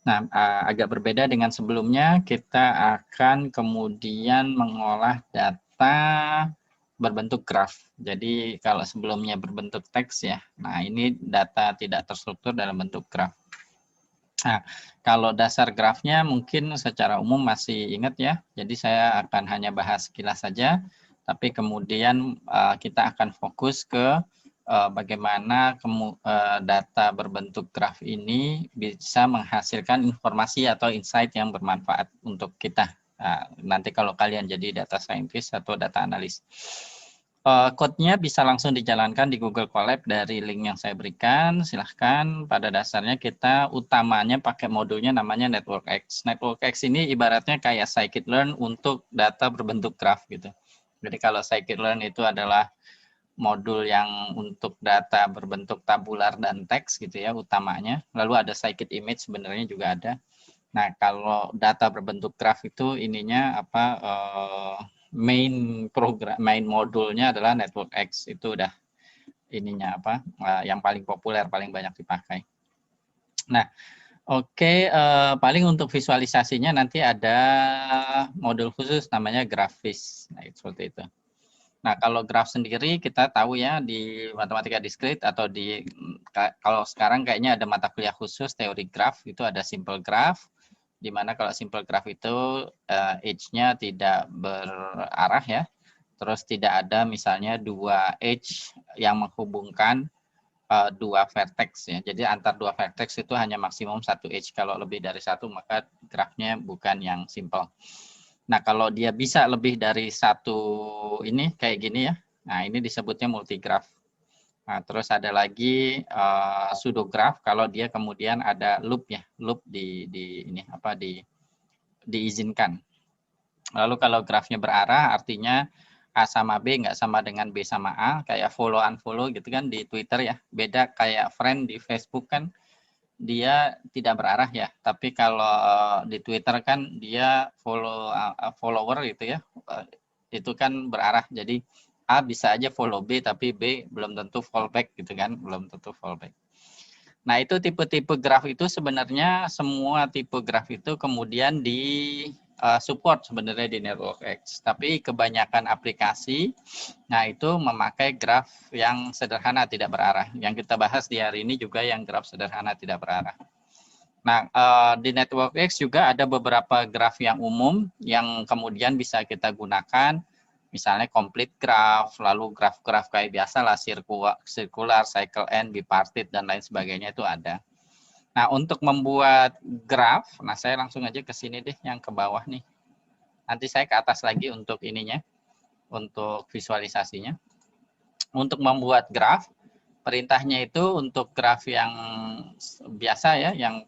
Nah, agak berbeda dengan sebelumnya, kita akan kemudian mengolah data berbentuk graf. Jadi kalau sebelumnya berbentuk teks ya, nah ini data tidak terstruktur dalam bentuk graf. Nah, kalau dasar grafnya mungkin secara umum masih ingat ya, jadi saya akan hanya bahas sekilas saja, tapi kemudian kita akan fokus ke bagaimana data berbentuk graf ini bisa menghasilkan informasi atau insight yang bermanfaat untuk kita. Nanti kalau kalian jadi data scientist atau data analis. Code-nya bisa langsung dijalankan di Google Colab dari link yang saya berikan. Silahkan, pada dasarnya kita utamanya pakai modulnya namanya NetworkX. NetworkX ini ibaratnya kayak scikit-learn untuk data berbentuk graf gitu. Jadi kalau scikit-learn itu adalah modul yang untuk data berbentuk tabular dan teks gitu ya utamanya. Lalu ada scikit-image sebenarnya juga ada. Nah, kalau data berbentuk graf itu ininya apa main modulnya adalah NetworkX. Itu udah ininya apa yang paling populer, paling banyak dipakai. Nah, oke, paling untuk visualisasinya nanti ada modul khusus namanya grafis. Nah, seperti itu. Nah, kalau graf sendiri kita tahu ya di matematika diskrit atau di kalau sekarang kayaknya ada mata kuliah khusus teori graf, itu ada simple graph, di mana kalau simple graph itu edge-nya tidak berarah ya, terus tidak ada misalnya dua edge yang menghubungkan dua vertex ya. Jadi antar dua vertex itu hanya maksimum satu edge. Kalau lebih dari satu maka grafnya bukan yang simple. Nah, kalau dia bisa lebih dari satu ini kayak gini ya. Nah, ini disebutnya multigraph. Nah, terus ada lagi pseudograph kalau dia kemudian ada loop ya, loop di ini apa diizinkan. Lalu kalau grafnya berarah artinya A sama B nggak sama dengan B sama A, kayak follow unfollow gitu kan di Twitter ya. Beda kayak friend di Facebook kan dia tidak berarah ya. Tapi kalau di Twitter kan dia follower gitu ya. Itu kan berarah. Jadi A bisa aja follow B tapi B belum tentu fallback gitu kan, belum tentu fallback. Nah, itu tipe-tipe graf itu sebenarnya semua tipe graf itu kemudian di support sebenarnya di NetworkX. Tapi kebanyakan aplikasi, nah itu memakai graf yang sederhana tidak berarah. Yang kita bahas di hari ini juga yang graf sederhana tidak berarah. Nah, di NetworkX juga ada beberapa graf yang umum yang kemudian bisa kita gunakan. Misalnya complete graph, lalu graf-graf kayak biasa lah, circular, cycle end, bipartite, dan lain sebagainya itu ada. Nah, untuk membuat graf, nah saya langsung aja ke sini deh, yang ke bawah nih. Nanti saya ke atas lagi untuk ininya, untuk visualisasinya. Untuk membuat graf, perintahnya itu untuk graf yang biasa ya, yang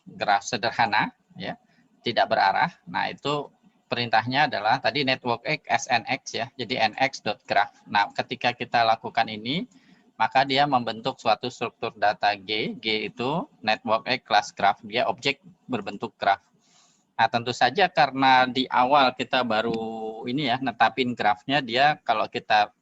graf sederhana ya, tidak berarah. Nah, itu perintahnya adalah tadi networkx snx ya, jadi nx.graph. Nah, ketika kita lakukan ini, maka dia membentuk suatu struktur data G. G itu networkx class graph, dia objek berbentuk graph. Nah, tentu saja karena di awal kita baru ini ya netapin grafnya, dia kalau kita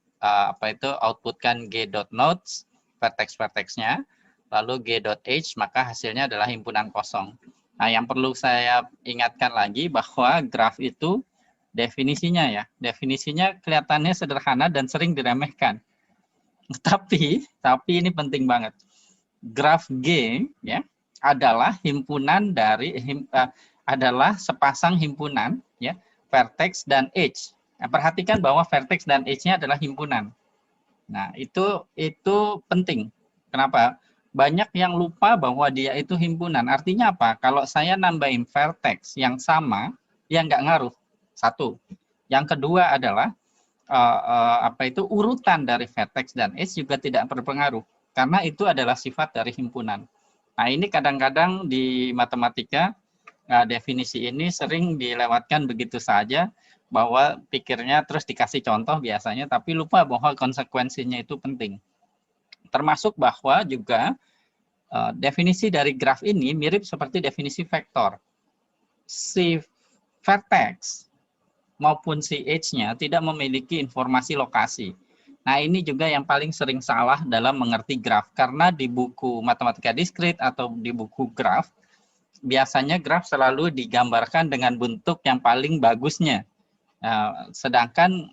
outputkan g.nodes vertex-vertexnya, lalu g.age, maka hasilnya adalah himpunan kosong. Nah, yang perlu saya ingatkan lagi bahwa graf itu definisinya ya, definisinya kelihatannya sederhana dan sering diremehkan. Tapi ini penting banget. Graf G ya adalah himpunan dari adalah sepasang himpunan ya, vertex dan edge. Nah, perhatikan bahwa vertex dan edge-nya adalah himpunan. Nah, itu penting. Kenapa? Banyak yang lupa bahwa dia itu himpunan. Artinya apa? Kalau saya nambahin vertex yang sama, ya nggak ngaruh. Satu. Yang kedua adalah urutan dari vertex dan edge juga tidak berpengaruh. Karena itu adalah sifat dari himpunan. Nah, ini kadang-kadang di matematika, definisi ini sering dilewatkan begitu saja, bahwa pikirnya terus dikasih contoh biasanya, tapi lupa bahwa konsekuensinya itu penting. Termasuk bahwa juga definisi dari graf ini mirip seperti definisi vektor. Si vertex maupun si edge-nya tidak memiliki informasi lokasi. Nah, ini juga yang paling sering salah dalam mengerti graf, karena di buku matematika diskrit atau di buku graf, biasanya graf selalu digambarkan dengan bentuk yang paling bagusnya. Sedangkan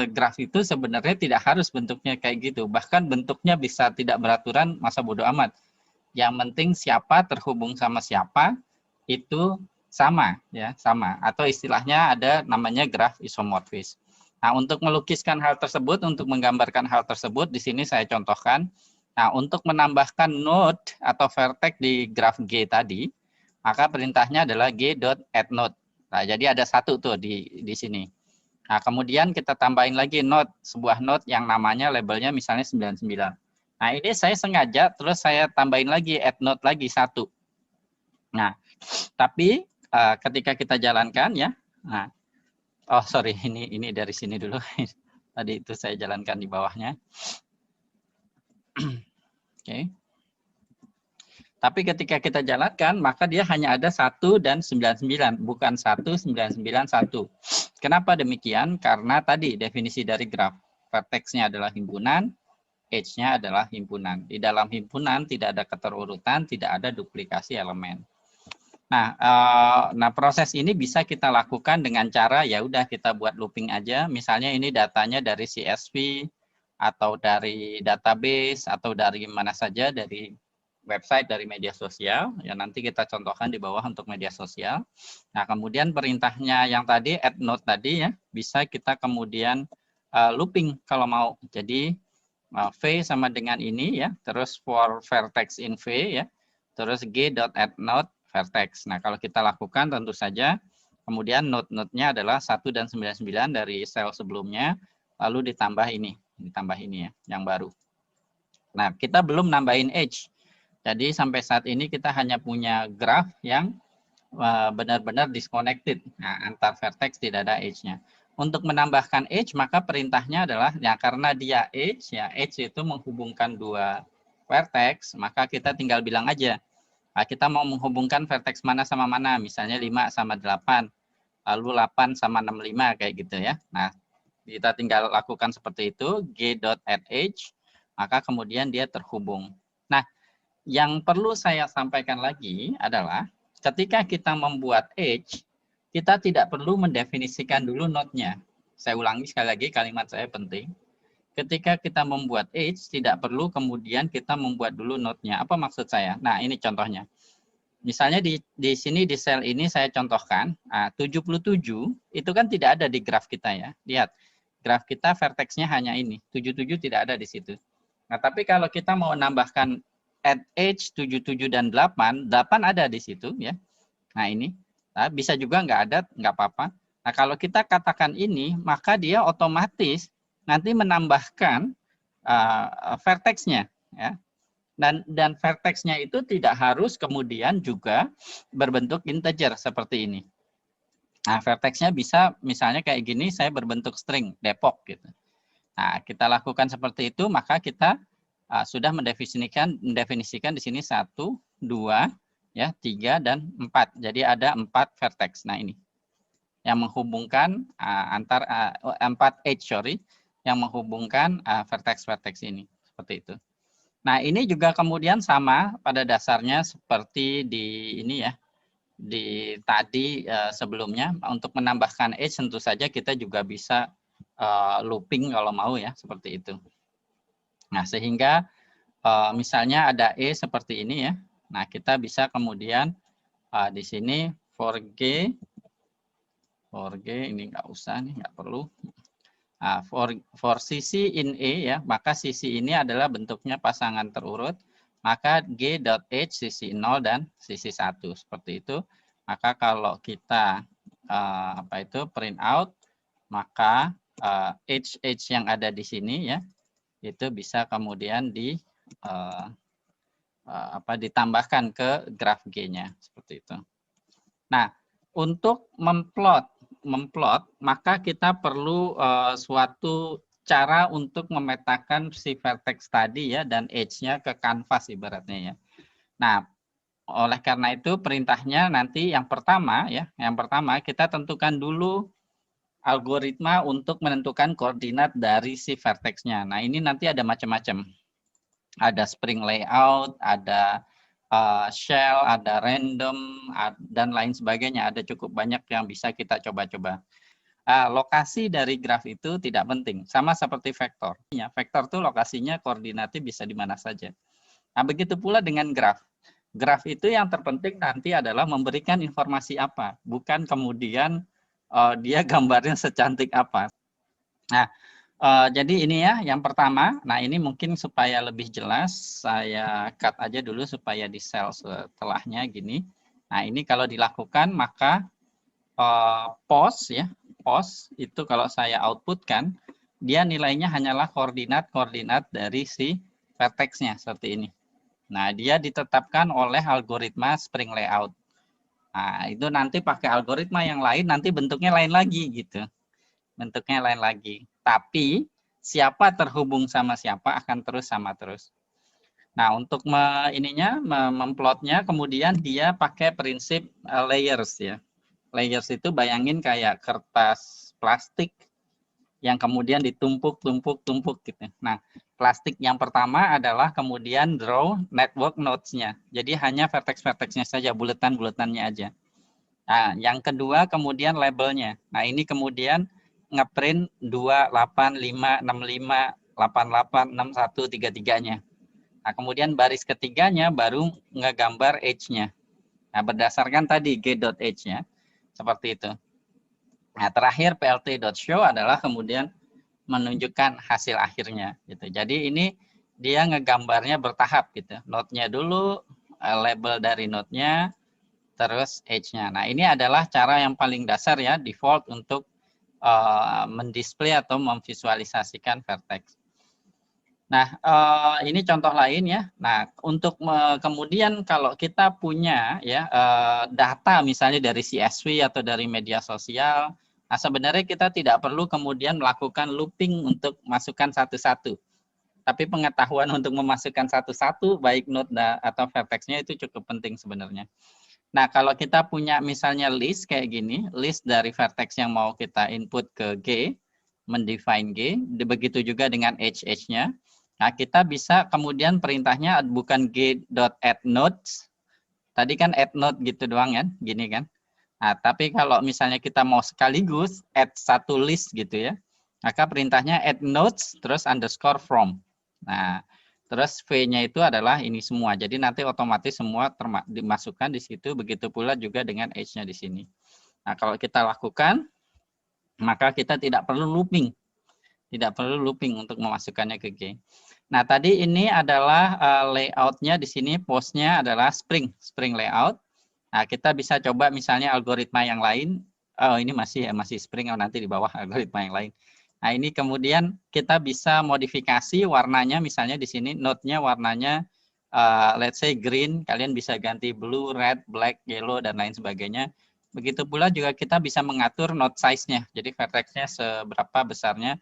graf itu sebenarnya tidak harus bentuknya kayak gitu, bahkan bentuknya bisa tidak beraturan, masa bodoh amat. Yang penting siapa terhubung sama siapa, itu sama, ya, sama. Atau istilahnya ada namanya graf isomorfis. Nah, untuk melukiskan hal tersebut, untuk menggambarkan hal tersebut, di sini saya contohkan. Nah, untuk menambahkan node atau vertex di graf G tadi, maka perintahnya adalah g.addNode. Nah, jadi ada satu tuh di sini. Nah, kemudian kita tambahin lagi node, sebuah node yang namanya labelnya misalnya 99. Nah, ini saya sengaja terus saya tambahin lagi addNode lagi satu. Nah, tapi ketika kita jalankan ya, nah, oh sorry, ini dari sini dulu. Tadi itu saya jalankan di bawahnya. Oke. Tapi ketika kita jalankan, maka dia hanya ada 1 dan 99, bukan 1, 99, 1. Kenapa demikian? Karena tadi definisi dari graf. Vertex-nya adalah himpunan, edge-nya adalah himpunan. Di dalam himpunan tidak ada keterurutan, tidak ada duplikasi elemen. Nah, proses ini bisa kita lakukan dengan cara ya udah kita buat looping aja. Misalnya ini datanya dari CSV atau dari database atau dari mana saja, dari website, dari media sosial. Ya nanti kita contohkan di bawah untuk media sosial. Nah, kemudian perintahnya yang tadi addNode tadi ya bisa kita kemudian looping kalau mau. Jadi V sama dengan ini ya, terus for vertex in V ya, terus g.addNode vertex. Nah, kalau kita lakukan tentu saja kemudian node-node-nya adalah 1 dan 99 dari sel sebelumnya, lalu ditambah ini ya, yang baru. Nah, kita belum nambahin edge. Jadi sampai saat ini kita hanya punya graf yang benar-benar disconnected. Nah, antar vertex tidak ada edge-nya. Untuk menambahkan edge, maka perintahnya adalah, ya karena dia edge, ya edge itu menghubungkan dua vertex, maka kita tinggal bilang aja, nah, kita mau menghubungkan vertex mana sama mana, misalnya 5 sama 8, lalu 8 sama 65, kayak gitu ya. Nah, kita tinggal lakukan seperti itu, g.addEdge, maka kemudian dia terhubung. Nah, yang perlu saya sampaikan lagi adalah, ketika kita membuat edge, kita tidak perlu mendefinisikan dulu node-nya. Saya ulangi sekali lagi, kalimat saya penting. Ketika kita membuat edge, tidak perlu kemudian kita membuat dulu node-nya. Apa maksud saya? Nah, ini contohnya. Misalnya di sini di sel ini saya contohkan, 77 itu kan tidak ada di graf kita ya. Lihat, graf kita vertex-nya hanya ini, 77 tidak ada di situ. Nah, tapi kalau kita mau menambahkan add edge 77 dan 8, 8 ada di situ ya. Nah, ini. Nah, bisa juga nggak ada, nggak apa-apa. Nah, kalau kita katakan ini, maka dia otomatis nanti menambahkan vertex-nya ya. Dan vertex-nya itu tidak harus kemudian juga berbentuk integer seperti ini. Nah, vertex-nya bisa misalnya kayak gini, saya berbentuk string Depok gitu. Nah, kita lakukan seperti itu, maka kita sudah mendefinisikan di sini 1, 2, ya, 3 dan 4. Jadi ada 4 vertex. Nah, ini yang menghubungkan antar 4 edge, yang menghubungkan vertex-vertex ini seperti itu. Nah, ini juga kemudian sama pada dasarnya seperti di ini ya, di tadi sebelumnya. Untuk menambahkan edge tentu saja kita juga bisa looping kalau mau ya, seperti itu. Nah, sehingga misalnya ada E seperti ini ya. Nah, kita bisa kemudian di sini for G ini nggak usah nih, nggak perlu. For sisi in E ya, maka sisi ini adalah bentuknya pasangan terurut, maka g.edge sisi 0 dan sisi 1 seperti itu. Maka kalau kita print out, maka edge yang ada di sini ya, itu bisa kemudian ditambahkan ke graf G-nya seperti itu. Nah, untuk memplot, maka kita perlu suatu cara untuk memetakan si vertex tadi ya dan edge-nya ke kanvas ibaratnya ya. Nah, oleh karena itu perintahnya nanti yang pertama kita tentukan dulu algoritma untuk menentukan koordinat dari si vertexnya. Nah, ini nanti ada macam-macam. Ada spring layout, ada shell, ada random, dan lain sebagainya. Ada cukup banyak yang bisa kita coba-coba. Lokasi dari graf itu tidak penting, sama seperti vektor. Vektor itu lokasinya koordinatnya bisa di mana saja. Nah, begitu pula dengan graf. Graf itu yang terpenting nanti adalah memberikan informasi apa, bukan kemudian dia gambarnya secantik apa. Nah, jadi ini ya yang pertama. Nah, ini mungkin supaya lebih jelas, saya cut aja dulu supaya di sel setelahnya gini. Nah, ini kalau dilakukan maka pos ya, pos itu kalau saya outputkan, dia nilainya hanyalah koordinat-koordinat dari si vertexnya seperti ini. Nah, dia ditetapkan oleh algoritma Spring Layout. Nah, itu nanti pakai algoritma yang lain, nanti bentuknya lain lagi gitu. Bentuknya lain lagi. Tapi siapa terhubung sama siapa akan terus sama terus. Nah, untuk memplotnya, kemudian dia pakai prinsip layers ya. Layers itu bayangin kayak kertas plastik yang kemudian ditumpuk gitu. Nah, plastik yang pertama adalah kemudian draw network nodes-nya. Jadi hanya vertex-vertexnya saja, buletan-buletannya aja. Nah, yang kedua kemudian labelnya. Nah, ini kemudian ngeprint 28565886133-nya. Nah, kemudian baris ketiganya baru ngegambar edge-nya. Nah, berdasarkan tadi g.edge-nya. Seperti itu. Nah, terakhir plt.show adalah kemudian menunjukkan hasil akhirnya gitu. Jadi ini dia ngegambarnya bertahap gitu. Node-nya dulu, label dari node-nya, terus edge-nya. Nah, ini adalah cara yang paling dasar ya, default untuk mendisplay atau memvisualisasikan vertex. Nah, ini contoh lain ya. Nah, untuk kemudian kalau kita punya ya data misalnya dari CSV atau dari media sosial, nah sebenarnya kita tidak perlu kemudian melakukan looping untuk masukkan satu-satu. Tapi pengetahuan untuk memasukkan satu-satu baik node atau vertexnya itu cukup penting sebenarnya. Nah, kalau kita punya misalnya list kayak gini, list dari vertex yang mau kita input ke G, mendefine G, begitu juga dengan edge-nya. Nah, kita bisa kemudian perintahnya bukan g.addNodes. Tadi kan add node gitu doang kan, gini kan. Nah, tapi kalau misalnya kita mau sekaligus add satu list gitu ya, maka perintahnya add nodes terus underscore from. Nah, terus V-nya itu adalah ini semua. Jadi nanti otomatis semua dimasukkan di situ, begitu pula juga dengan edge-nya di sini. Nah, kalau kita lakukan, maka kita tidak perlu looping. Tidak perlu looping untuk memasukkannya ke G. Nah, tadi ini adalah layout-nya di sini, post-nya adalah spring layout. Nah, kita bisa coba misalnya algoritma yang lain. Oh, ini masih spring, nanti di bawah algoritma yang lain. Nah, ini kemudian kita bisa modifikasi warnanya, misalnya di sini node-nya warnanya let's say green, kalian bisa ganti blue, red, black, yellow, dan lain sebagainya. Begitu pula juga kita bisa mengatur node size-nya, jadi vertex-nya seberapa besarnya.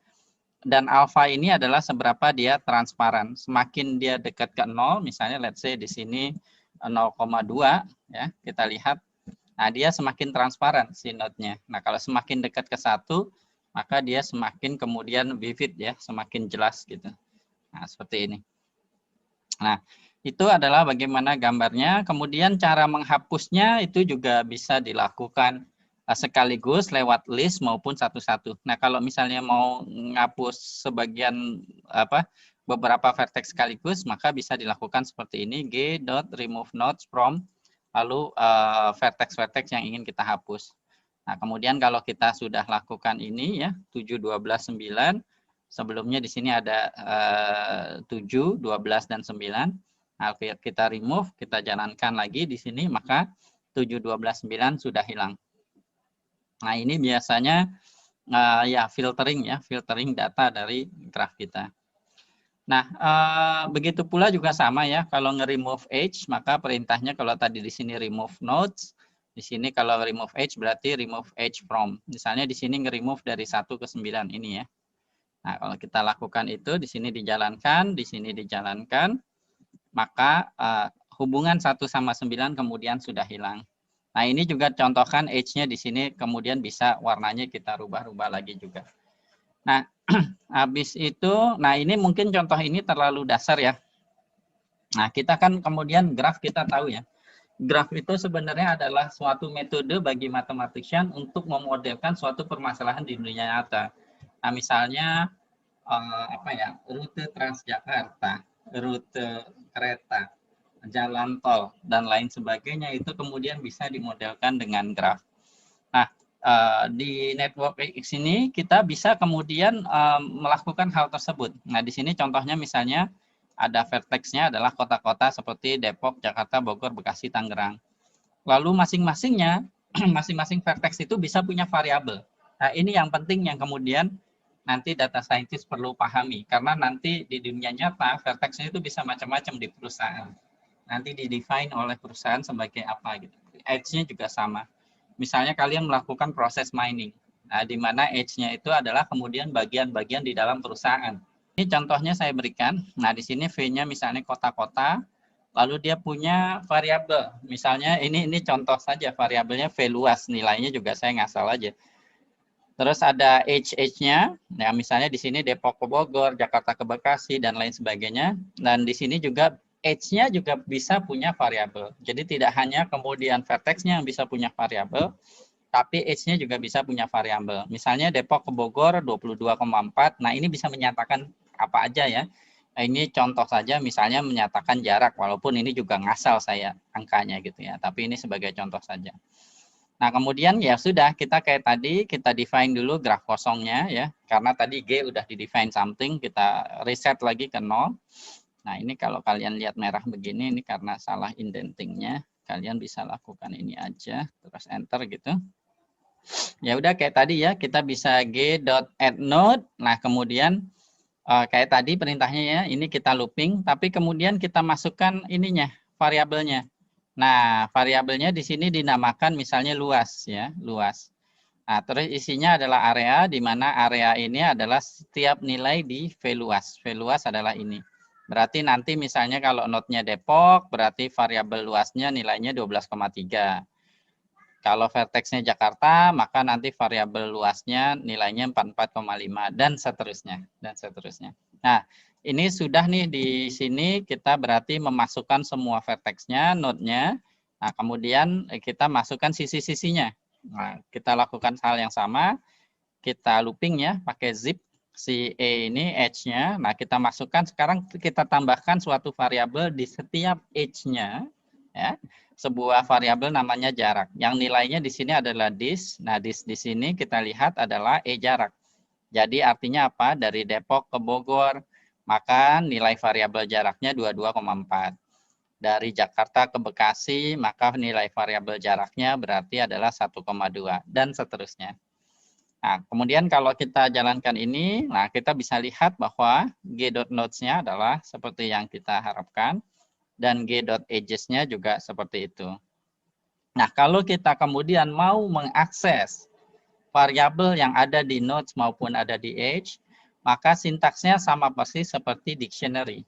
Dan alpha ini adalah seberapa dia transparan. Semakin dia dekat ke 0, misalnya let's say di sini 0,2 ya, kita lihat. Nah, dia semakin transparan si node-nya. Nah, kalau semakin dekat ke 1, maka dia semakin kemudian vivid ya, semakin jelas gitu. Nah, seperti ini. Nah, itu adalah bagaimana gambarnya. Kemudian cara menghapusnya itu juga bisa dilakukan sekaligus lewat list maupun satu-satu. Nah, kalau misalnya mau menghapus sebagian beberapa vertex sekaligus, maka bisa dilakukan seperti ini, g.remove nodes from, lalu vertex-vertex yang ingin kita hapus. Nah, kemudian kalau kita sudah lakukan ini ya, 7, 12, 9, sebelumnya di sini ada 7, 12, dan 9. Nah, kita remove, kita jalankan lagi di sini, maka 7, 12, 9 sudah hilang. Nah, ini biasanya ya filtering data dari graf kita. Nah, begitu pula juga sama ya, kalau nge-remove edge, maka perintahnya kalau tadi di sini remove nodes, di sini kalau remove edge berarti remove edge from. Misalnya di sini nge-remove dari 1 ke 9 ini ya. Nah, kalau kita lakukan itu, di sini dijalankan, maka hubungan 1 sama 9 kemudian sudah hilang. Nah, ini juga contohkan edge-nya di sini, kemudian bisa warnanya kita rubah-rubah lagi juga. Nah, habis itu, nah ini mungkin contoh ini terlalu dasar ya. Nah, kita kan kemudian graf kita tahu ya. Graf itu sebenarnya adalah suatu metode bagi mathematician untuk memodelkan suatu permasalahan di dunia nyata. Nah, misalnya apa ya, rute Transjakarta, rute kereta, jalan tol, dan lain sebagainya itu kemudian bisa dimodelkan dengan graf. Nah, di network X ini kita bisa kemudian melakukan hal tersebut. Nah, di sini contohnya misalnya ada vertex-nya adalah kota-kota seperti Depok, Jakarta, Bogor, Bekasi, Tangerang. Lalu masing-masingnya, masing-masing vertex itu bisa punya variabel. Nah, ini yang penting yang kemudian nanti data scientist perlu pahami. Karena nanti di dunia nyata, vertex-nya itu bisa macam-macam di perusahaan. Nanti di-define oleh perusahaan sebagai apa gitu. Edge-nya juga sama. Misalnya kalian melakukan proses mining. Nah, di mana edge-nya itu adalah kemudian bagian-bagian di dalam perusahaan. Ini contohnya saya berikan. Nah, di sini V-nya misalnya kota-kota, lalu dia punya variabel. Misalnya ini contoh saja, variabelnya V luas, nilainya juga saya ngasal aja. Terus ada H-nya, ya misalnya di sini Depok ke Bogor, Jakarta ke Bekasi, dan lain sebagainya. Dan di sini juga H-nya juga bisa punya variabel. Jadi tidak hanya kemudian vertex-nya yang bisa punya variabel, tapi H-nya juga bisa punya variabel. Misalnya Depok ke Bogor 22,4, nah ini bisa menyatakan apa aja ya. Nah, ini contoh saja misalnya menyatakan jarak, walaupun ini juga ngasal saya angkanya gitu ya, tapi ini sebagai contoh saja. Nah, kemudian ya sudah, kita kayak tadi, kita define dulu graf kosongnya ya. Karena tadi G udah di define something, kita reset lagi ke 0. Nah, ini kalau kalian lihat merah begini, ini karena salah indentingnya. Kalian bisa lakukan ini aja, terus enter gitu. Ya udah kayak tadi ya, kita bisa g.addNode. Nah, kemudian kayak tadi perintahnya ya, ini kita looping, tapi kemudian kita masukkan ininya, variabelnya. Nah, variabelnya di sini dinamakan misalnya luas ya, luas. Nah, terus isinya adalah area, di mana area ini adalah setiap nilai di V luas. V luas adalah ini. Berarti nanti misalnya kalau node-nya Depok, berarti variabel luasnya nilainya 12,3. Kalau vertex-nya Jakarta, maka nanti variabel luasnya nilainya 44,5 dan seterusnya, dan seterusnya. Nah, ini sudah nih di sini kita berarti memasukkan semua vertex-nya, node-nya. Nah, kemudian kita masukkan sisi-sisinya. Nah, kita lakukan hal yang sama, kita looping ya, pakai zip si E ini edge-nya. Nah, kita masukkan sekarang kita tambahkan suatu variabel di setiap edge-nya ya. Sebuah variabel namanya jarak. Yang nilainya di sini adalah dis. Nah, dis di sini kita lihat adalah E jarak. Jadi artinya apa? Dari Depok ke Bogor, maka nilai variabel jaraknya 22,4. Dari Jakarta ke Bekasi, maka nilai variabel jaraknya berarti adalah 1,2 dan seterusnya. Nah, kemudian kalau kita jalankan ini, nah kita bisa lihat bahwa g.nodes-nya adalah seperti yang kita harapkan dan g.edges-nya juga seperti itu. Nah, kalau kita kemudian mau mengakses variabel yang ada di nodes maupun ada di edge, maka sintaksnya sama persis seperti dictionary.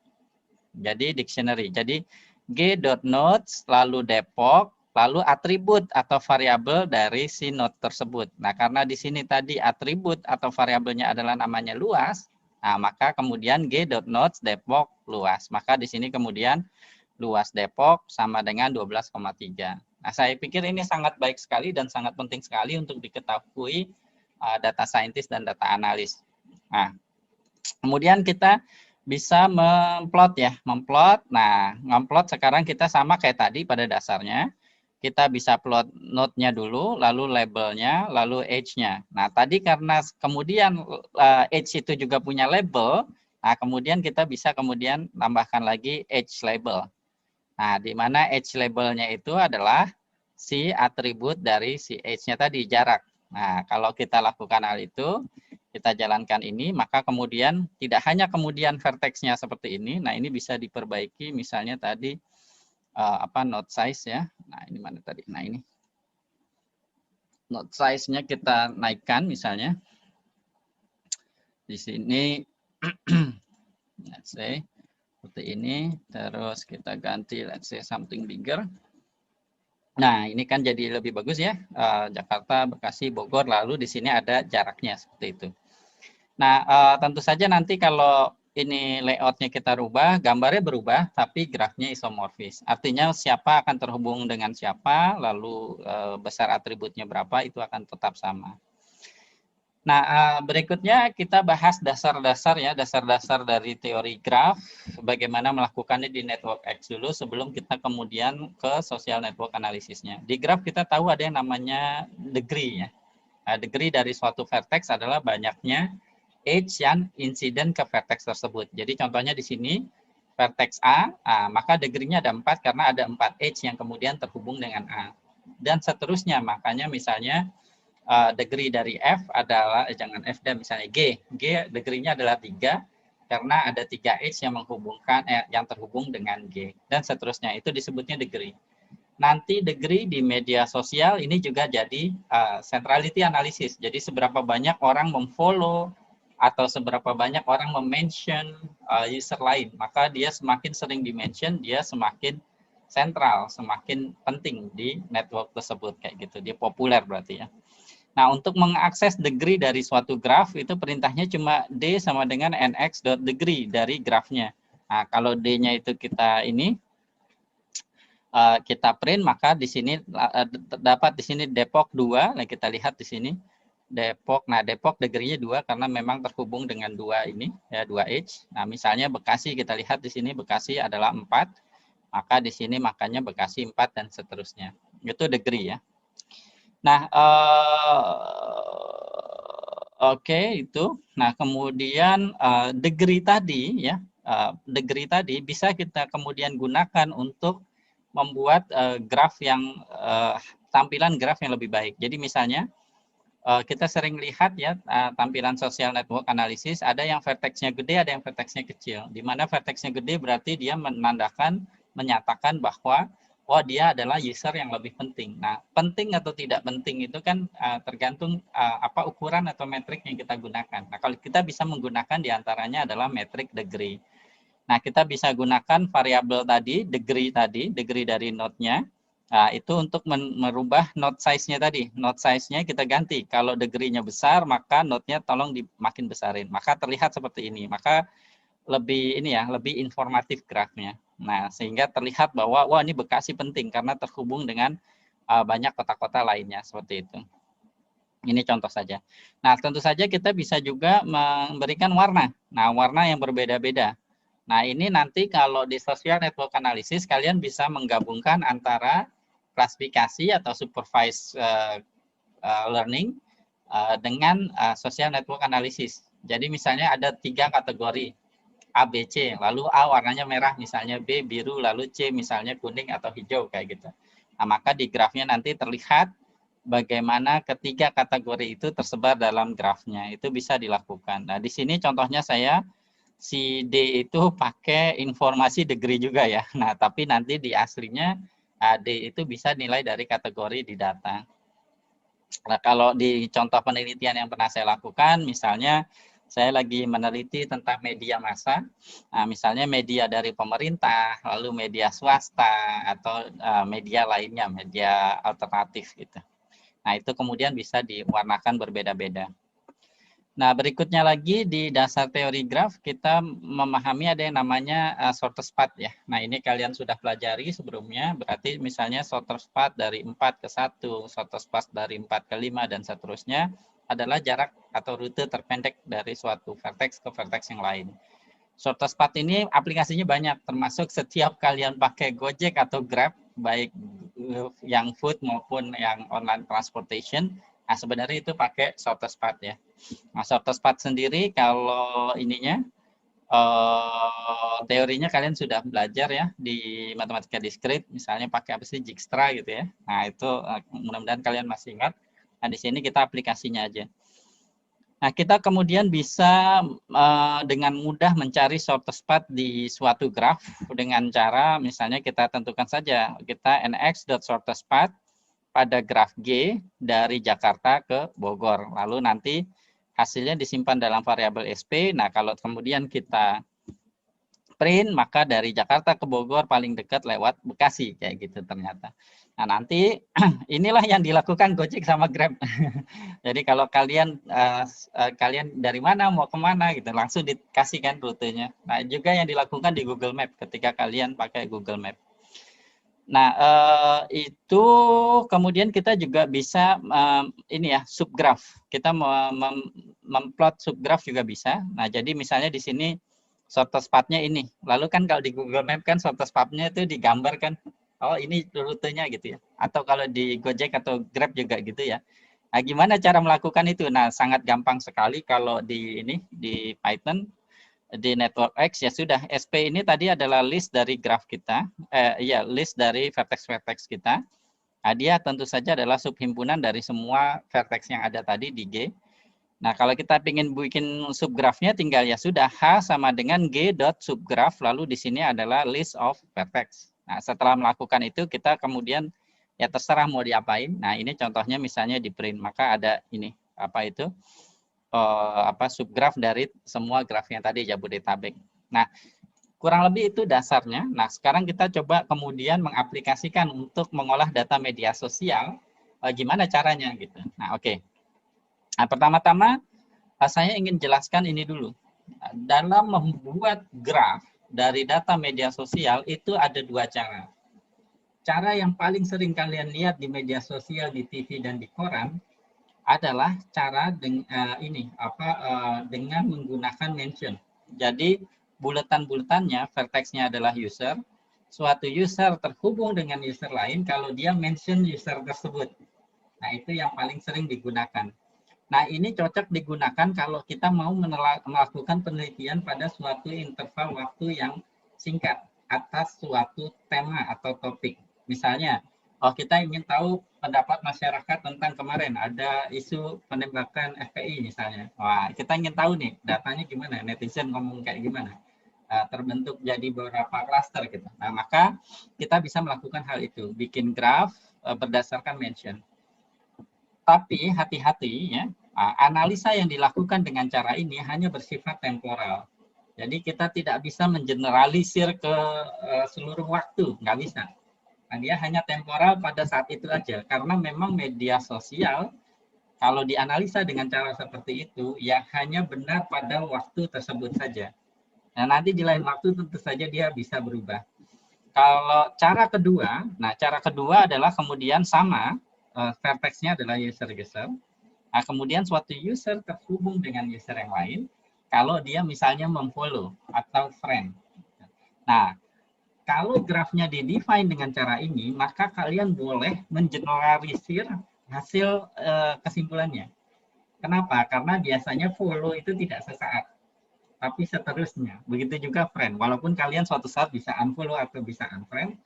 Jadi dictionary. Jadi g.nodes lalu Depok lalu atribut atau variabel dari si node tersebut. Nah, karena di sini tadi atribut atau variabelnya adalah namanya luas, nah maka kemudian g.nodes Depok luas. Maka di sini kemudian luas Depok sama dengan 12,3. Nah, saya pikir ini sangat baik sekali dan sangat penting sekali untuk diketahui data scientist dan data analis. Nah, kemudian kita bisa memplot ya, memplot. Nah, memplot sekarang kita sama kayak tadi pada dasarnya. Kita bisa plot node-nya dulu, lalu labelnya, lalu edge-nya. Nah, tadi karena kemudian edge itu juga punya label, nah kemudian kita bisa kemudian tambahkan lagi edge label. Nah, di mana edge labelnya itu adalah si atribut dari si edge-nya tadi, jarak. Nah, kalau kita lakukan hal itu, kita jalankan ini, maka kemudian tidak hanya kemudian vertex-nya seperti ini, nah ini bisa diperbaiki misalnya tadi node size ya. Nah, ini mana tadi? Nah, ini. Node size-nya kita naikkan misalnya. Di sini let's say seperti ini, terus kita ganti let's say something bigger. Nah, ini kan jadi lebih bagus ya, Jakarta, Bekasi, Bogor, lalu di sini ada jaraknya seperti itu. Nah, tentu saja nanti kalau ini layoutnya kita rubah, gambarnya berubah, tapi grafnya isomorfis. Artinya siapa akan terhubung dengan siapa, lalu besar atributnya berapa, itu akan tetap sama. Nah, berikutnya kita bahas dasar-dasar ya, dasar-dasar dari teori graf, bagaimana melakukannya di network X dulu sebelum kita kemudian ke social network analisisnya. Di graf kita tahu ada yang namanya degree ya. Nah, degree dari suatu vertex adalah banyaknya edge yang insiden ke vertex tersebut. Jadi contohnya di sini vertex A, maka degree-nya ada 4 karena ada 4 edge yang kemudian terhubung dengan A. Dan seterusnya, makanya misalnya degree dari F adalah, jangan F dan misalnya G. G degree-nya adalah 3 karena ada 3 edge yang menghubungkan yang terhubung dengan G. Dan seterusnya, itu disebutnya degree. Nanti degree di media sosial ini juga jadi centrality analysis. Jadi seberapa banyak orang memfollow atau seberapa banyak orang mention user lain, maka dia semakin sering dimention, dia semakin sentral, semakin penting di network tersebut kayak gitu. Dia populer berarti ya. Nah, untuk mengakses degree dari suatu graf itu perintahnya cuma D sama dengan nx.degree dari grafnya. Nah, kalau D-nya itu kita ini kita print, maka di sini terdapat di sini Depok 2. Nah, kita lihat di sini Depok. Nah, Depok degree-nya 2 karena memang terhubung dengan 2 ini ya, 2 edge. Nah, misalnya Bekasi, kita lihat di sini Bekasi adalah 4. Maka di sini makanya Bekasi 4 dan seterusnya. Itu degree ya. Nah, oke, itu. Nah, kemudian degree tadi ya, degree tadi bisa kita kemudian gunakan untuk membuat graf yang tampilan graf yang lebih baik. Jadi misalnya kita sering lihat ya tampilan social network analysis, ada yang vertexnya gede, ada yang vertexnya kecil. Di mana vertexnya gede berarti dia menandakan, menyatakan bahwa oh dia adalah user yang lebih penting. Nah, penting atau tidak penting itu kan tergantung apa ukuran atau metrik yang kita gunakan. Nah, kalau kita bisa menggunakan diantaranya adalah metrik degree. Nah, kita bisa gunakan variabel tadi, degree dari node-nya. Nah, itu untuk merubah node size-nya tadi. Node size-nya kita ganti. Kalau degree-nya besar, maka node-nya tolong makin besarin. Maka terlihat seperti ini. Maka lebih ini ya, lebih informatif grafnya. Nah, sehingga terlihat bahwa wah ini Bekasi penting karena terhubung dengan banyak kota-kota lainnya seperti itu. Ini contoh saja. Nah, tentu saja kita bisa juga memberikan warna. Nah, warna yang berbeda-beda. Nah, ini nanti kalau di social network analysis kalian bisa menggabungkan antara klasifikasi atau supervised learning dengan social network analysis. Jadi misalnya ada 3 kategori A, B, C, lalu A warnanya merah misalnya, B biru, lalu C misalnya kuning atau hijau kayak gitu. Nah, maka di grafnya nanti terlihat bagaimana ketiga kategori itu tersebar dalam grafnya. Itu bisa dilakukan. Nah, di sini contohnya saya si D itu pakai informasi degree juga ya. Nah, tapi nanti di aslinya D itu bisa nilai dari kategori di data. Nah, kalau di contoh penelitian yang pernah saya lakukan, misalnya saya lagi meneliti tentang media massa, nah, misalnya media dari pemerintah, lalu media swasta, atau media lainnya, media alternatif gitu. Nah, itu kemudian bisa diwarnakan berbeda-beda. Nah, berikutnya lagi di dasar teori graf kita memahami ada yang namanya shortest path ya. Nah, ini kalian sudah pelajari sebelumnya, berarti misalnya shortest path dari 4 ke 1, shortest path dari 4 ke 5 dan seterusnya adalah jarak atau rute terpendek dari suatu vertex ke vertex yang lain. Shortest path ini aplikasinya banyak, termasuk setiap kalian pakai Gojek atau Grab, baik yang food maupun yang online transportation, nah sebenarnya itu pakai shortest path ya. Nah, shortest path sendiri kalau ininya teorinya kalian sudah belajar ya di matematika diskrit, misalnya pakai apa sih Dijkstra gitu ya. Nah, itu mudah-mudahan kalian masih ingat. Nah, di sini kita aplikasinya aja. Nah, kita kemudian bisa dengan mudah mencari shortest path di suatu graf dengan cara misalnya kita tentukan saja kita nx.shortest path pada graf G dari Jakarta ke Bogor. Lalu nanti hasilnya disimpan dalam variabel SP. Nah, kalau kemudian kita print, maka dari Jakarta ke Bogor paling dekat lewat Bekasi, kayak gitu ternyata. Nah, nanti inilah yang dilakukan Gojek sama Grab. Jadi kalau kalian kalian dari mana mau kemana gitu, langsung dikasihkan rutenya. Nah, juga yang dilakukan di Google Map ketika kalian pakai Google Map. Nah, itu kemudian kita juga bisa ini ya, subgraph. Kita memplot subgraph juga bisa. Nah, jadi misalnya di sini shortest path-nya ini. Lalu kan kalau di Google Map kan shortest path-nya itu digambarkan. Oh, ini rutenya gitu ya. Atau kalau di Gojek atau Grab juga gitu ya. Nah, gimana cara melakukan itu? Nah, sangat gampang sekali kalau di Python, di Network X ya sudah. SP ini tadi adalah list dari graph kita, list dari vertex-vertex kita. Nah, dia tentu saja adalah subhimpunan dari semua vertex yang ada tadi di G. Nah, kalau kita ingin bikin subgrafnya tinggal ya sudah H sama dengan G.subgraph, lalu di sini adalah list of vertex. Nah, setelah melakukan itu kita kemudian ya terserah mau diapain. Nah, ini contohnya misalnya di print, maka ada ini apa itu? Subgraph dari semua graf yang tadi Jabodetabek. Nah, kurang lebih itu dasarnya. Nah, sekarang kita coba kemudian mengaplikasikan untuk mengolah data media sosial. Gimana caranya gitu. Nah, oke. Nah, pertama-tama saya ingin jelaskan ini dulu. Dalam membuat graf dari data media sosial itu ada dua cara. Cara yang paling sering kalian lihat di media sosial, di TV dan di koran adalah cara dengan menggunakan mention. Jadi buletan-buletannya, vertex-nya adalah user. Suatu user terhubung dengan user lain kalau dia mention user tersebut. Nah, itu yang paling sering digunakan. Nah, ini cocok digunakan kalau kita mau melakukan penelitian pada suatu interval waktu yang singkat atas suatu tema atau topik. Misalnya, kita ingin tahu pendapat masyarakat tentang kemarin ada isu penembakan FPI misalnya. Wah, kita ingin tahu nih datanya gimana, netizen ngomong kayak gimana. Terbentuk jadi beberapa klaster gitu. Nah, maka kita bisa melakukan hal itu, bikin graf berdasarkan mention. Tapi hati-hati ya, analisa yang dilakukan dengan cara ini hanya bersifat temporal. Jadi kita tidak bisa mengeneralisir ke seluruh waktu, nggak bisa. Nah, dia hanya temporal pada saat itu aja, karena memang media sosial kalau dianalisa dengan cara seperti itu, ya hanya benar pada waktu tersebut saja. Nah, nanti di lain waktu tentu saja dia bisa berubah. Kalau cara kedua adalah kemudian sama, vertex-nya adalah user-user. Nah, kemudian suatu user terhubung dengan user yang lain, kalau dia misalnya memfollow atau friend. Nah, kalau grafnya di-define dengan cara ini, maka kalian boleh mengeneralisir hasil kesimpulannya. Kenapa? Karena biasanya follow itu tidak sesaat, tapi seterusnya. Begitu juga friend. Walaupun kalian suatu saat bisa unfollow atau bisa unfriend,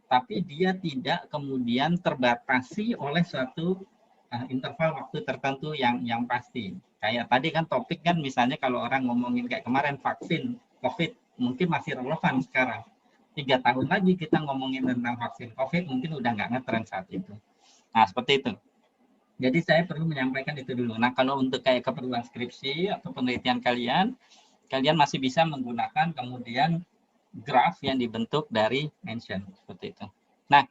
tapi dia tidak kemudian terbatasi oleh suatu interval waktu tertentu yang pasti. Kayak tadi kan topik kan misalnya kalau orang ngomongin kayak kemarin vaksin COVID, mungkin masih relevan sekarang. 3 tahun lagi kita ngomongin tentang vaksin COVID, mungkin udah nggak ngetren saat itu. Nah, seperti itu. Jadi saya perlu menyampaikan itu dulu. Nah, kalau untuk kayak keperluan skripsi atau penelitian kalian masih bisa menggunakan kemudian graf yang dibentuk dari mention, seperti itu. Nah,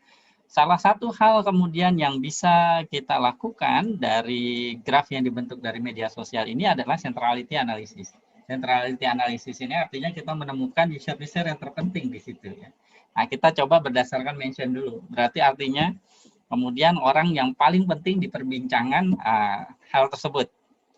salah satu hal kemudian yang bisa kita lakukan dari graf yang dibentuk dari media sosial ini adalah centrality analysis. Centrality analysis ini artinya kita menemukan user-user yang terpenting di situ ya. Nah, kita coba berdasarkan mention dulu. Berarti artinya kemudian orang yang paling penting di perbincangan hal tersebut.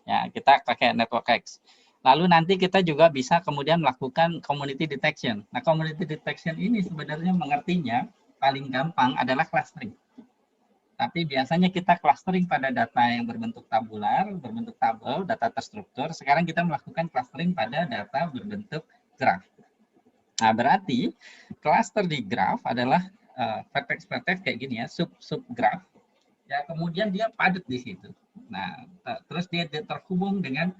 Ya, kita pakai Network X. Lalu nanti kita juga bisa kemudian melakukan community detection. Nah, community detection ini sebenarnya mengertinya paling gampang adalah clustering. Tapi biasanya kita clustering pada data yang berbentuk tabular, berbentuk tabel, data terstruktur. Sekarang kita melakukan clustering pada data berbentuk graf. Nah, berarti cluster di graf adalah vertex-vertex kayak gini ya, sub-graf. Ya, kemudian dia padat di situ. Nah, terus dia terhubung dengan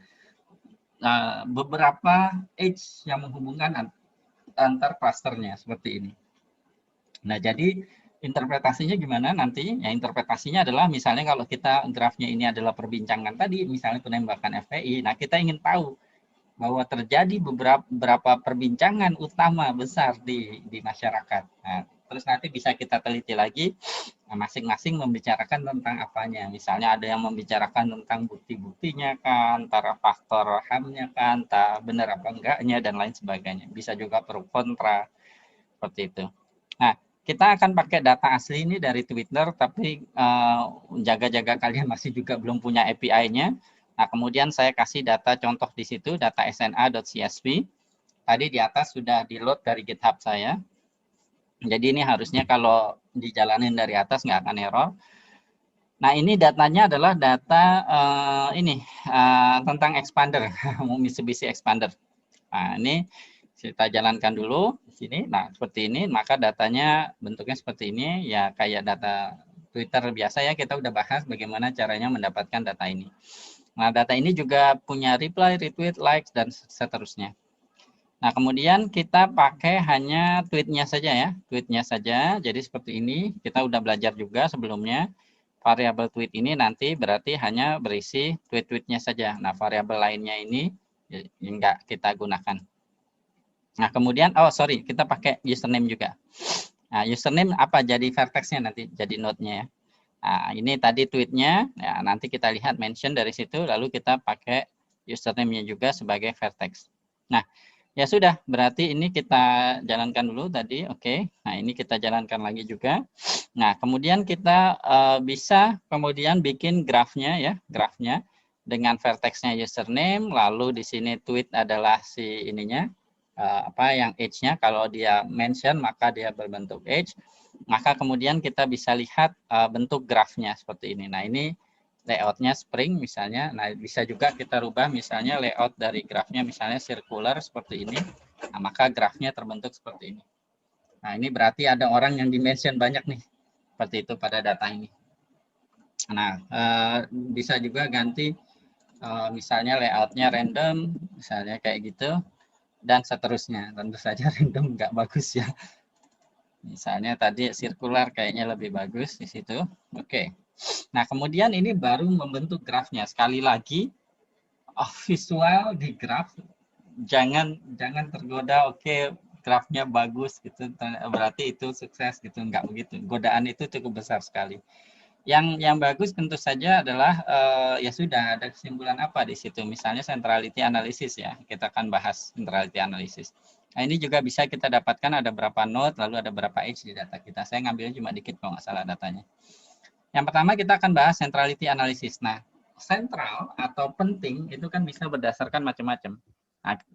beberapa edge yang menghubungkan antar klasternya seperti ini. Nah, jadi interpretasinya gimana nanti? Ya, interpretasinya adalah misalnya kalau kita grafnya ini adalah perbincangan tadi, misalnya penembakan FPI. Nah, kita ingin tahu bahwa terjadi beberapa perbincangan utama besar di masyarakat. Nah, terus nanti bisa kita teliti lagi masing-masing membicarakan tentang apanya. Misalnya ada yang membicarakan tentang bukti-buktinya kan, antara faktor HAM-nya kan, entah benar apa enggaknya dan lain sebagainya. Bisa juga pro kontra seperti itu. Nah, kita akan pakai data asli ini dari Twitter, tapi jaga-jaga kalian masih juga belum punya API-nya. Nah, kemudian saya kasih data contoh di situ, data sna.csv. Tadi di atas sudah di-load dari GitHub saya. Jadi ini harusnya kalau dijalanin dari atas nggak akan error. Nah, ini datanya adalah data tentang expander, Mitsubishi Expander. Nah, ini kita jalankan dulu di sini. Nah, seperti ini, maka datanya bentuknya seperti ini, ya kayak data Twitter biasa ya, kita udah bahas bagaimana caranya mendapatkan data ini. Nah, data ini juga punya reply, retweet, likes, dan seterusnya. Nah, kemudian kita pakai hanya tweetnya saja ya, tweetnya saja. Jadi seperti ini, kita udah belajar juga sebelumnya. Variabel tweet ini nanti berarti hanya berisi tweet-tweetnya saja. Nah, variabel lainnya ini enggak kita gunakan. Nah, kemudian, kita pakai username juga. Nah, username apa jadi vertexnya nanti, jadi node-nya ya. Nah, ini tadi tweetnya, ya, nanti kita lihat mention dari situ, lalu kita pakai username-nya juga sebagai vertex. Nah, ya sudah, berarti ini kita jalankan dulu tadi, oke. Nah, ini kita jalankan lagi juga. Nah, kemudian kita bisa kemudian bikin grafnya ya, grafnya dengan vertexnya username, lalu di sini tweet adalah si ininya, yang age-nya, kalau dia mention maka dia berbentuk age. Maka kemudian kita bisa lihat bentuk grafnya seperti ini. Nah, ini layoutnya spring misalnya. Nah, bisa juga kita rubah misalnya layout dari grafnya misalnya circular seperti ini. Nah, maka grafnya terbentuk seperti ini. Nah, ini berarti ada orang yang dimention banyak nih. Seperti itu pada data ini. Nah, bisa juga ganti misalnya layoutnya random, misalnya kayak gitu, dan seterusnya. Tentu saja random nggak bagus ya. Misalnya tadi sirkular kayaknya lebih bagus di situ. Oke. Nah, kemudian ini baru membentuk grafnya. Sekali lagi, visual di graf jangan tergoda. Oke, grafnya bagus gitu, berarti itu sukses gitu. Enggak begitu. Godaan itu cukup besar sekali. Yang bagus tentu saja adalah ya sudah ada kesimpulan apa di situ. Misalnya centrality analysis ya. Kita akan bahas centrality analysis. Nah, ini juga bisa kita dapatkan ada berapa node, lalu ada berapa edge di data kita. Saya ngambilnya cuma dikit kalau nggak salah datanya. Yang pertama kita akan bahas centrality analysis. Nah, sentral atau penting itu kan bisa berdasarkan macam-macam.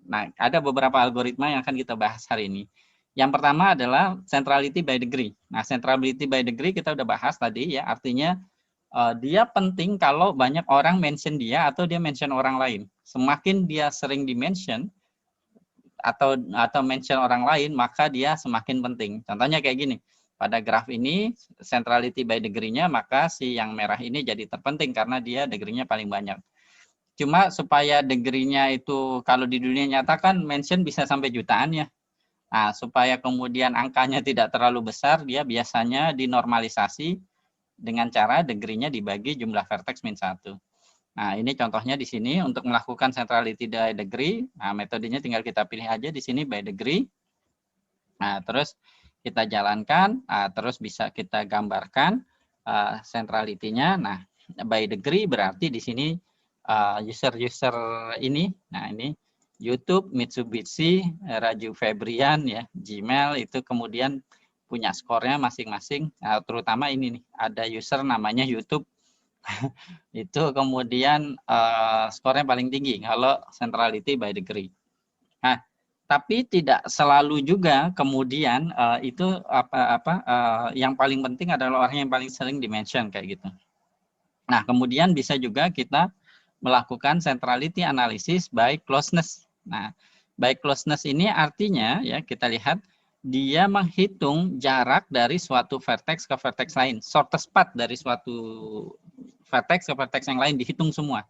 Nah, ada beberapa algoritma yang akan kita bahas hari ini. Yang pertama adalah centrality by degree. Nah, centrality by degree kita udah bahas tadi ya, artinya dia penting kalau banyak orang mention dia atau dia mention orang lain. Semakin dia sering di-mention atau mention orang lain, maka dia semakin penting. Contohnya kayak gini. Pada graf ini, centrality by degree-nya, maka si yang merah ini jadi terpenting karena dia degree-nya paling banyak. Cuma supaya degree-nya itu, kalau di dunia nyata kan mention bisa sampai jutaan ya. Nah, supaya kemudian angkanya tidak terlalu besar, dia biasanya dinormalisasi dengan cara degree-nya dibagi jumlah vertex min 1. Nah, ini contohnya di sini untuk melakukan centrality by degree. Nah, metodenya tinggal kita pilih aja di sini by degree. Nah, terus kita jalankan, terus bisa kita gambarkan centrality-nya. Nah, by degree berarti di sini user-user ini. Nah, ini YouTube, Mitsubishi, Raju Febrian ya, Gmail itu kemudian punya skornya masing-masing. Nah, terutama ini nih, ada user namanya YouTube. Itu kemudian skornya paling tinggi kalau centrality by degree. Nah, tapi tidak selalu juga kemudian itu yang paling penting adalah orang yang paling sering di-mention kayak gitu. Nah, kemudian bisa juga kita melakukan centrality analysis by closeness. Nah, by closeness ini artinya ya kita lihat dia menghitung jarak dari suatu vertex ke vertex lain, shortest path dari suatu vertex ke vertex yang lain dihitung semua.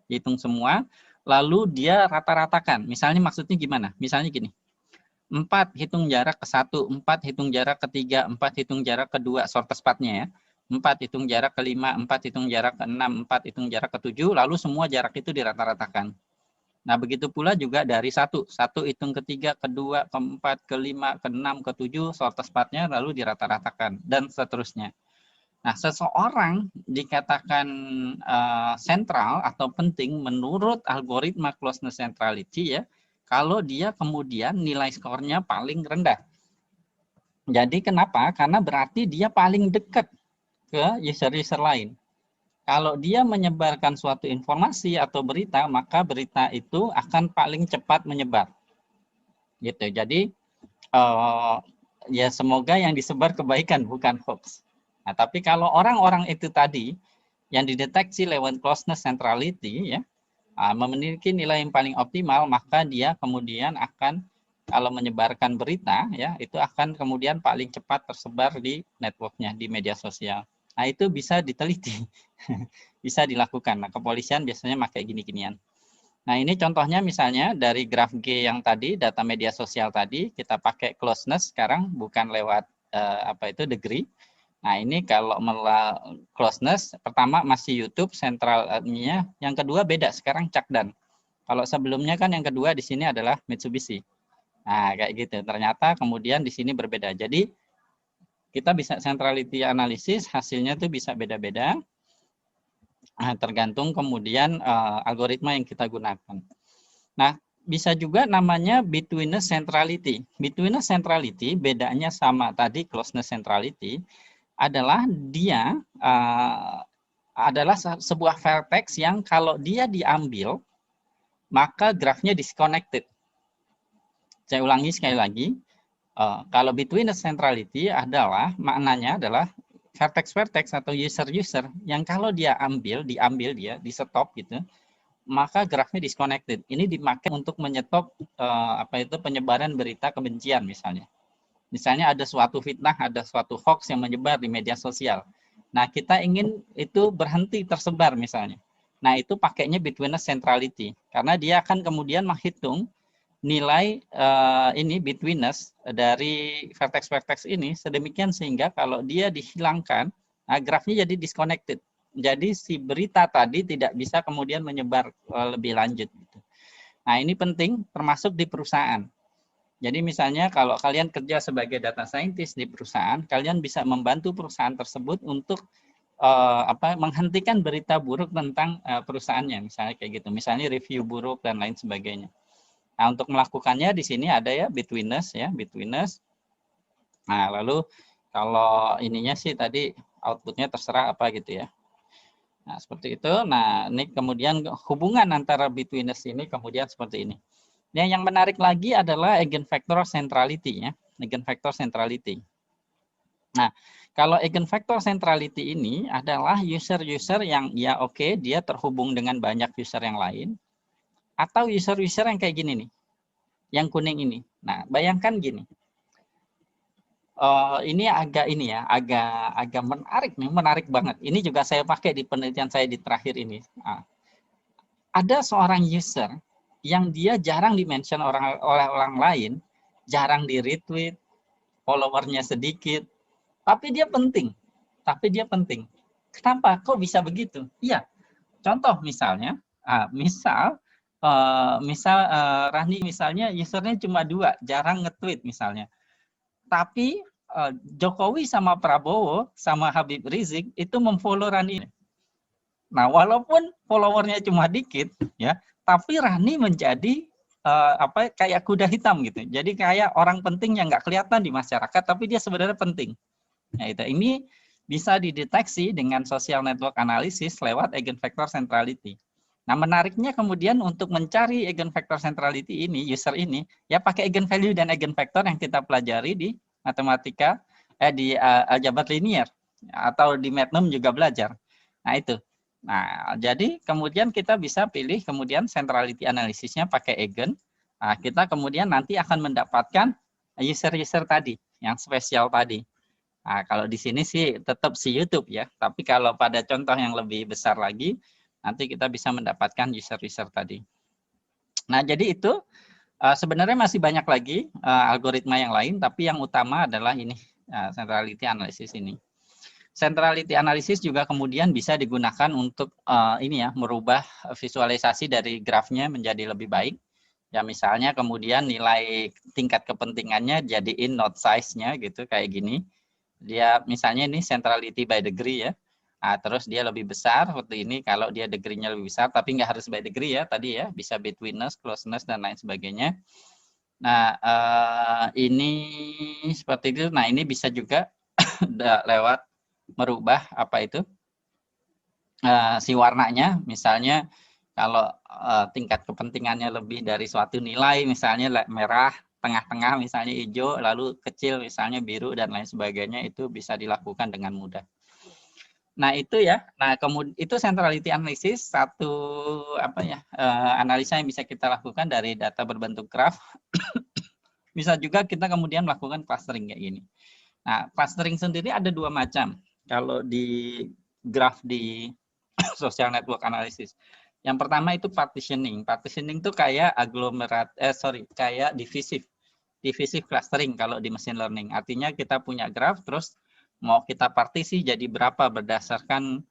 Dihitung semua, lalu dia rata-ratakan. Misalnya maksudnya gimana? Misalnya gini. 4 hitung jarak ke 1, 4 hitung jarak ke 3, 4 hitung jarak ke 2, shortest path-nya ya. 4 hitung jarak ke 5, 4 hitung jarak ke 6, 4 hitung jarak ke 7, lalu semua jarak itu dirata-ratakan. Nah, begitu pula juga dari satu hitung ketiga, kedua, keempat, kelima, keenam, ketujuh, shortest path-nya lalu dirata-ratakan, dan seterusnya. Nah, seseorang dikatakan sentral atau penting menurut algoritma closeness centrality ya, kalau dia kemudian nilai skornya paling rendah. Jadi kenapa? Karena berarti dia paling dekat ke user-user lain. Kalau dia menyebarkan suatu informasi atau berita, maka berita itu akan paling cepat menyebar. Gitu. Jadi ya semoga yang disebar kebaikan bukan hoax. Nah, tapi kalau orang-orang itu tadi yang dideteksi lewat closeness centrality ya, memiliki nilai yang paling optimal, maka dia kemudian akan kalau menyebarkan berita ya, itu akan kemudian paling cepat tersebar di networknya, di media sosial. Nah, itu bisa diteliti. Bisa dilakukan. Nah, kepolisian biasanya pakai gini-ginian. Nah, ini contohnya misalnya dari graf G yang tadi, data media sosial tadi, kita pakai closeness sekarang bukan lewat degree. Nah, ini kalau closeness, pertama masih YouTube sentralnya, yang kedua beda, sekarang Cakdan. Kalau sebelumnya kan yang kedua di sini adalah Mitsubishi. Nah, kayak gitu. Ternyata kemudian di sini berbeda. Jadi, kita bisa centrality analysis, hasilnya itu bisa beda-beda. Tergantung kemudian algoritma yang kita gunakan. Nah, bisa juga namanya betweenness centrality. Betweenness centrality bedanya sama tadi closeness centrality adalah dia adalah sebuah vertex yang kalau dia diambil maka grafnya disconnected. Saya ulangi sekali lagi. Kalau betweenness centrality adalah maknanya adalah vertex-vertex atau user-user yang kalau dia diambil dia, di stop gitu, maka grafnya disconnected. Ini dipakai untuk menyetop penyebaran berita kebencian misalnya. Misalnya ada suatu fitnah, ada suatu hoax yang menyebar di media sosial. Nah, kita ingin itu berhenti tersebar misalnya. Nah, itu pakainya betweenness centrality karena dia akan kemudian menghitung nilai ini betweenness dari vertex-vertex ini sedemikian sehingga kalau dia dihilangkan, nah grafnya jadi disconnected. Jadi si berita tadi tidak bisa kemudian menyebar lebih lanjut. Nah, ini penting termasuk di perusahaan. Jadi misalnya kalau kalian kerja sebagai data scientist di perusahaan, kalian bisa membantu perusahaan tersebut untuk menghentikan berita buruk tentang perusahaannya, misalnya kayak gitu. Misalnya review buruk dan lain sebagainya. Nah, untuk melakukannya di sini ada ya betweenness ya, betweenness. Nah, lalu kalau ininya sih tadi outputnya terserah apa gitu ya. Nah, seperti itu. Nah, ini kemudian hubungan antara betweenness ini kemudian seperti ini. Yang menarik lagi adalah eigenvector centrality ya, eigenvector centrality. Nah, kalau eigenvector centrality ini adalah user-user yang ya oke, dia terhubung dengan banyak user yang lain, atau user-user yang kayak gini nih, yang kuning ini. Nah, bayangkan gini. Ini agak menarik nih, menarik banget. Ini juga saya pakai di penelitian saya di terakhir ini. Nah, ada seorang user yang dia jarang di-mention oleh orang lain, jarang di-retweet, followernya sedikit, tapi dia penting. Kenapa? Kok bisa begitu? Iya. Contoh misalnya, Rani misalnya usernya cuma 2, jarang nge-tweet misalnya. Tapi Jokowi sama Prabowo sama Habib Rizik itu memfollow Rani. Nah, walaupun followernya cuma dikit ya, tapi Rani menjadi kayak kuda hitam gitu. Jadi kayak orang penting yang nggak kelihatan di masyarakat tapi dia sebenarnya penting. Nah, ini bisa dideteksi dengan social network analysis lewat eigenvector centrality. Nah, menariknya kemudian untuk mencari eigenvector centrality ini, user ini, ya pakai eigenvalue dan eigenvector yang kita pelajari di matematika, di aljabar linier, atau di Magnum juga belajar. Nah, itu. Nah, jadi kemudian kita bisa pilih kemudian centrality analisisnya pakai eigen. Nah, kita kemudian nanti akan mendapatkan user-user tadi, yang spesial tadi. Nah, kalau di sini sih tetap si YouTube ya, tapi kalau pada contoh yang lebih besar lagi, nanti kita bisa mendapatkan user-user tadi. Nah, jadi itu sebenarnya masih banyak lagi algoritma yang lain, tapi yang utama adalah ini, centrality analysis ini. centrality analysis juga kemudian bisa digunakan untuk ini ya, merubah visualisasi dari grafnya menjadi lebih baik. Ya misalnya kemudian nilai tingkat kepentingannya jadiin node size-nya gitu kayak gini. Dia misalnya ini centrality by degree ya. Nah, terus dia lebih besar seperti ini kalau dia degree-nya lebih besar, tapi nggak harus by degree ya tadi ya, bisa betweenness, closeness dan lain sebagainya. Nah, ini seperti itu. Nah, ini bisa juga lewat merubah apa itu si warnanya, misalnya kalau tingkat kepentingannya lebih dari suatu nilai, misalnya merah, tengah-tengah misalnya hijau, lalu kecil misalnya biru dan lain sebagainya, itu bisa dilakukan dengan mudah. Nah itu ya, nah kemudian itu centrality analysis, satu apa ya analisa yang bisa kita lakukan dari data berbentuk graf. Bisa juga kita kemudian melakukan clustering kayak gini. Nah clustering sendiri ada dua macam. Kalau di graf di social network analysis. Yang pertama itu partitioning. Partitioning itu kayak kayak divisif clustering kalau di machine learning. Artinya kita punya graf, terus mau kita partisi jadi berapa berdasarkan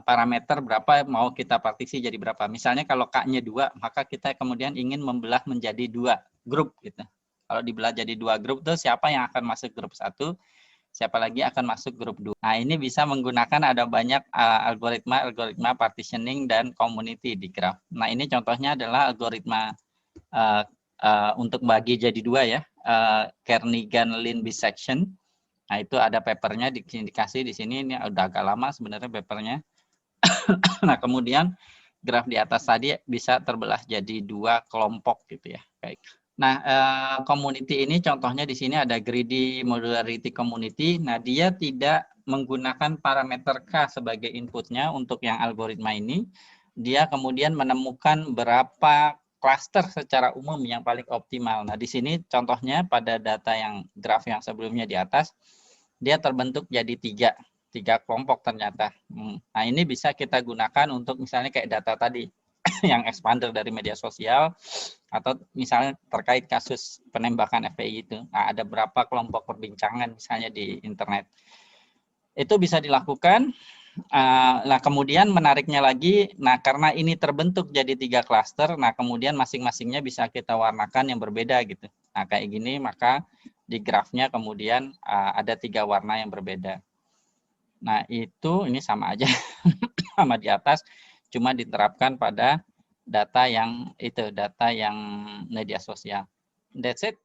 parameter berapa mau kita partisi jadi berapa. Misalnya kalau K-nya 2, maka kita kemudian ingin membelah menjadi 2 grup gitu. Kalau dibelah jadi 2 grup itu siapa yang akan masuk grup 1, siapa lagi akan masuk grup 2. Nah, ini bisa menggunakan ada banyak algoritma partitioning dan community di graph. Nah, ini contohnya adalah algoritma untuk bagi jadi 2 ya, Kernighan-Lin bisection. Nah, itu ada papernya dikasih di sini, ini udah agak lama sebenarnya papernya. Nah, kemudian graf di atas tadi bisa terbelah jadi 2 kelompok gitu ya. Kayak nah, community ini contohnya di sini ada greedy modularity community. Nah, dia tidak menggunakan parameter K sebagai inputnya untuk yang algoritma ini. Dia kemudian menemukan berapa cluster secara umum yang paling optimal. Nah, di sini contohnya pada data yang graf yang sebelumnya di atas, dia terbentuk jadi tiga kelompok ternyata. Nah, ini bisa kita gunakan untuk misalnya kayak data tadi yang expander dari media sosial, atau misalnya terkait kasus penembakan FPI itu. Nah, ada berapa kelompok perbincangan misalnya di internet. Itu bisa dilakukan. Nah, kemudian menariknya lagi, nah karena ini terbentuk jadi 3 klaster, nah kemudian masing-masingnya bisa kita warnakan yang berbeda gitu. Nah, kayak gini maka di grafnya kemudian ada 3 warna yang berbeda. Nah, ini sama aja sama di atas, cuma diterapkan pada data yang media sosial. That's it.